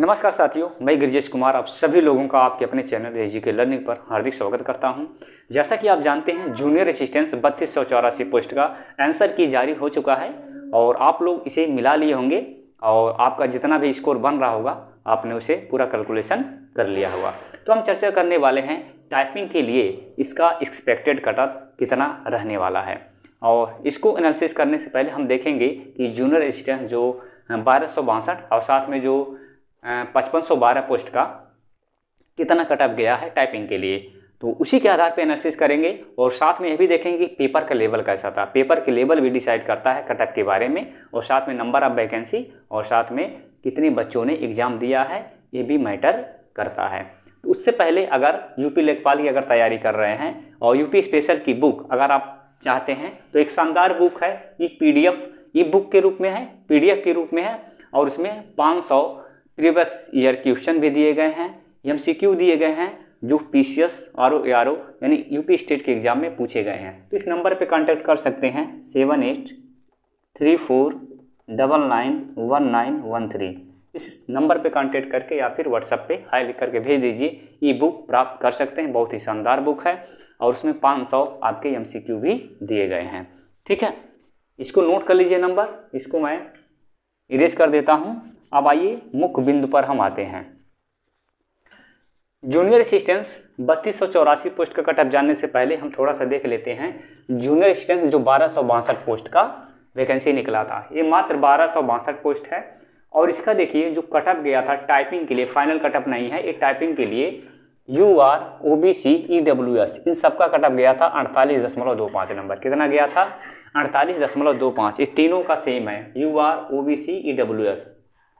नमस्कार साथियों, मैं गिरिजेश कुमार आप सभी लोगों का आपके अपने चैनल एजुके लर्निंग पर हार्दिक स्वागत करता हूं। जैसा कि आप जानते हैं, जूनियर असिस्टेंट 3284 पोस्ट का आंसर की जारी हो चुका है और आप लोग इसे मिला लिए होंगे और आपका जितना भी स्कोर बन रहा होगा आपने उसे पूरा कैलकुलेशन कर लिया होगा। तो हम चर्चा करने वाले हैं टाइपिंग के लिए इसका एक्सपेक्टेड कट ऑफ कितना रहने वाला है। और इसको एनालिसिस करने से पहले हम देखेंगे कि जूनियर असिस्टेंट जो 1262 और साथ में जो 5512 पोस्ट का कितना कट ऑफ गया है टाइपिंग के लिए, तो उसी के आधार पे एनालिसिस करेंगे। और साथ में यह भी देखेंगे कि पेपर का लेवल कैसा था। पेपर के लेवल भी डिसाइड करता है कट ऑफ के बारे में, और साथ में नंबर ऑफ वैकेंसी और साथ में कितने बच्चों ने एग्ज़ाम दिया है ये भी मैटर करता है। तो उससे पहले अगर यूपी लेखपाल की अगर तैयारी कर रहे हैं और यूपी स्पेशल की बुक अगर आप चाहते हैं तो एक शानदार बुक है, ये पीडीएफ ई बुक के रूप में है, पीडीएफ के रूप में है और उसमें 500 प्रीवियस ईयर क्वेश्चन भी दिए गए हैं, एमसीक्यू दिए गए हैं जो पीसीएस आरओ एआरओ यानी यूपी स्टेट के एग्जाम में पूछे गए हैं। तो इस नंबर पे कांटेक्ट कर सकते हैं 7834991913। इस नंबर पे कांटेक्ट करके या फिर व्हाट्सएप पे हाई लिख करके भेज दीजिए। ई बुक प्राप्त कर सकते हैं, बहुत ही शानदार बुक है और उसमें 500 आपके एमसीक्यू भी दिए गए हैं। ठीक है, इसको नोट कर लीजिए नंबर, इसको मैं इरेज कर देता हूं। अब आइए मुख्य बिंदु पर हम आते हैं। जूनियर असिस्टेंट 3284 पोस्ट का कटअप जानने से पहले हम थोड़ा सा देख लेते हैं जूनियर असिस्टेंट जो 1262 पोस्ट का वैकेंसी निकला था, ये मात्र 1262 पोस्ट है। और इसका देखिए जो कटअप गया था टाइपिंग के लिए, फाइनल कटअप नहीं है, ये टाइपिंग के लिए UR OBC EWS इन सबका कटअप गया था 48.25 नंबर। कितना गया था? 48.25। ये तीनों का सेम है, UR OBC EWS।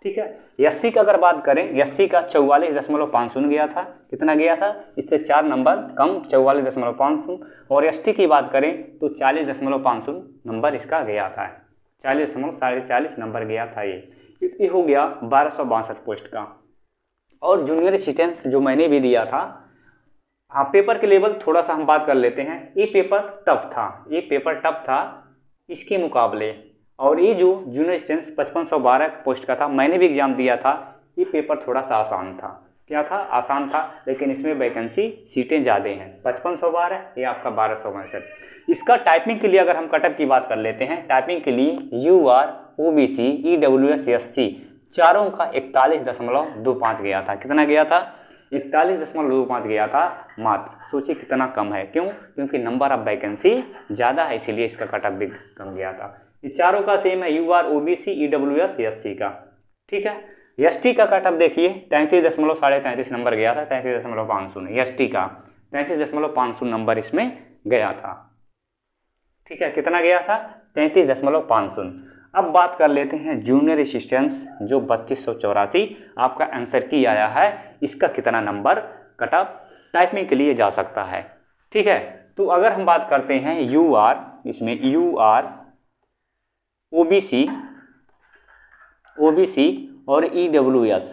ठीक है, एससी का अगर बात करें, एससी का 44.50 गया था। कितना गया था? इससे 4 नंबर कम, 44.50। और एसटी की बात करें तो 40.50 नंबर इसका गया था, 40.40 नंबर गया था। ये हो गया 1262 पोस्ट का। और जूनियर असिस्टेंट जो मैंने भी दिया था, हाँ पेपर के लेवल थोड़ा सा हम बात कर लेते हैं। ये पेपर टफ था, ये पेपर टफ था इसके मुकाबले। और ये जो जूनियर असिस्टेंट 5512 पोस्ट का था, मैंने भी एग्जाम दिया था, ये पेपर थोड़ा सा आसान था। क्या था? आसान था, लेकिन इसमें वैकेंसी सीटें ज़्यादा हैं। 5512 ये आपका 1262। इसका टाइपिंग के लिए अगर हम कटअप की बात कर लेते हैं, टाइपिंग के लिए UR OBC EWS SC चारों का 41.25 गया था। कितना गया था? 41.25 गया था मात्र। सोचिए कितना कम है, क्यों? क्योंकि नंबर ऑफ वैकेंसी ज़्यादा है, इसीलिए इसका कटअप भी कम गया था। ये चारों का सेम है, UR OBC EWS SC का। ठीक है, एसटी का कटअप देखिए 33.33 नंबर गया था, 33.50। एसटी का 33.50 नंबर इसमें गया था। ठीक है, कितना गया था? 33.50। अब बात कर लेते हैं जूनियर असिस्टेंट्स जो 3284 आपका आंसर की आया है, इसका कितना नंबर कटअप टाइपिंग के लिए जा सकता है। ठीक है, तो अगर हम बात करते हैं UR, इसमें UR OBC और EWS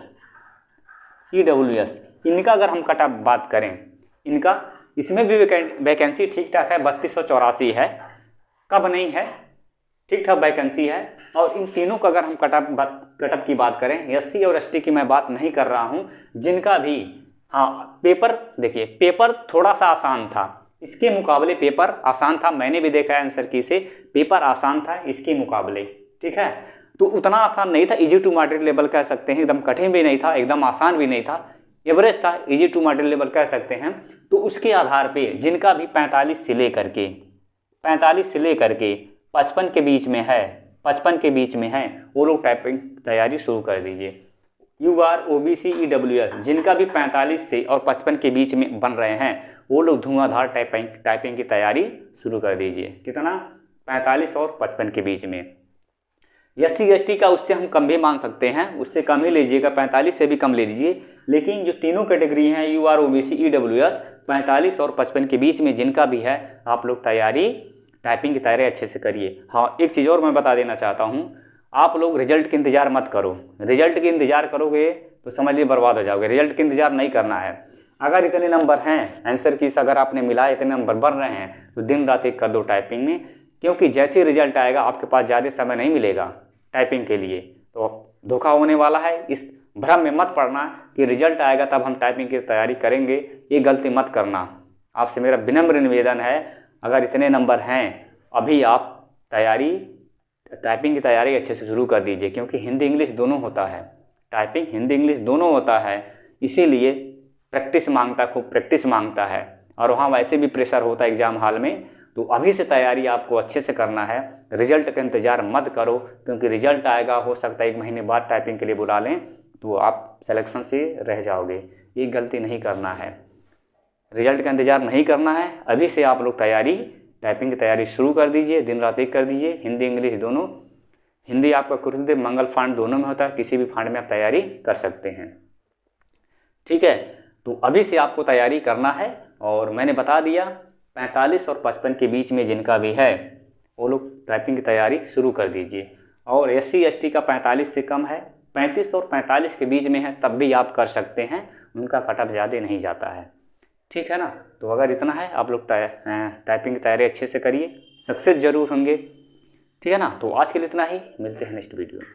इनका अगर हम कटअप बात करें, इनका इसमें भी वैकेंसी ठीक ठाक है, 3284 है, कब नहीं है, ठीक ठाक वैकेंसी है। और इन तीनों का अगर हम कटअप की बात करें, एससी और एसटी की मैं बात नहीं कर रहा हूं, जिनका भी हाँ पेपर देखिए, पेपर थोड़ा सा आसान था, इसके मुकाबले पेपर आसान था। मैंने भी देखा है आंसर की से, पेपर आसान था इसके मुकाबले। ठीक है, तो उतना आसान नहीं था, इजी टू मॉडरेट लेवल कह सकते हैं, एकदम कठिन भी नहीं था, एकदम आसान भी नहीं था, एवरेज था, इजी टू मॉडरेट लेवल कह सकते हैं। तो उसके आधार पे जिनका भी 45 से लेकर के 55 के बीच में है, 55 के बीच में है, वो लोग टाइपिंग तैयारी शुरू कर दीजिए। UR OBC EWS जिनका भी 45 से और 55 के बीच में बन रहे हैं, वो लोग धुआंधार टाइपिंग की तैयारी शुरू कर दीजिए। कितना? 45 और 55 के बीच में। SC ST का उससे हम कम भी मान सकते हैं, उससे कम ही लीजिएगा, 45 से भी कम ले लीजिए। लेकिन जो तीनों कैटेगरी हैं UR OBC EWS 45 और 55 के बीच में जिनका भी है, आप लोग टाइपिंग की तैयारी अच्छे से करिए। हाँ, एक चीज़ और मैं बता देना चाहता हूँ, आप लोग रिजल्ट का इंतज़ार मत करो। रिजल्ट का इंतज़ार करोगे तो समझ लीजिए बर्बाद हो जाओगे। रिजल्ट का इंतज़ार नहीं करना है। अगर इतने नंबर हैं आंसर की, अगर आपने मिलाए, इतने नंबर बन रहे हैं, तो दिन रात एक कर दो टाइपिंग में, क्योंकि जैसे रिजल्ट आएगा आपके पास ज़्यादा समय नहीं मिलेगा टाइपिंग के लिए, तो धोखा होने वाला है। इस भ्रम में मत पड़ना कि रिजल्ट आएगा तब हम टाइपिंग की तैयारी करेंगे, ये गलती मत करना। आपसे मेरा विनम्र निवेदन है, अगर इतने नंबर हैं अभी आप टाइपिंग की तैयारी अच्छे से शुरू कर दीजिए, क्योंकि हिंदी इंग्लिश दोनों होता है, टाइपिंग हिंदी इंग्लिश दोनों होता है, इसीलिए प्रैक्टिस मांगता है, खूब प्रैक्टिस मांगता है। और वहाँ वैसे भी प्रेशर होता है एग्ज़ाम हॉल में, तो अभी से तैयारी आपको अच्छे से करना है। रिजल्ट का इंतज़ार मत करो, क्योंकि रिजल्ट आएगा, हो सकता है 1 महीने बाद टाइपिंग के लिए बुला लें तो आप सिलेक्शन से रह जाओगे। ये गलती नहीं करना है, रिजल्ट का इंतज़ार नहीं करना है। अभी से आप लोग टाइपिंग की तैयारी शुरू कर दीजिए, दिन रात एक कर दीजिए, हिंदी इंग्लिश दोनों। हिंदी आपका कुरुदेव मंगल फांड दोनों में होता है, किसी भी फांड में आप तैयारी कर सकते हैं। ठीक है, तो अभी से आपको तैयारी करना है। और मैंने बता दिया 45 और 55 के बीच में जिनका भी है वो लोग टाइपिंग की तैयारी शुरू कर दीजिए। और SC ST का 45 से कम है, 35 और 45 के बीच में है, तब भी आप कर सकते हैं, उनका कटअप ज़्यादा नहीं जाता है। ठीक है ना। तो अगर इतना है, आप लोग टाइपिंग की तैयारी अच्छे से करिए, सक्सेस जरूर होंगे। ठीक है ना। तो आज के लिए इतना ही, मिलते हैं नेक्स्ट वीडियो में।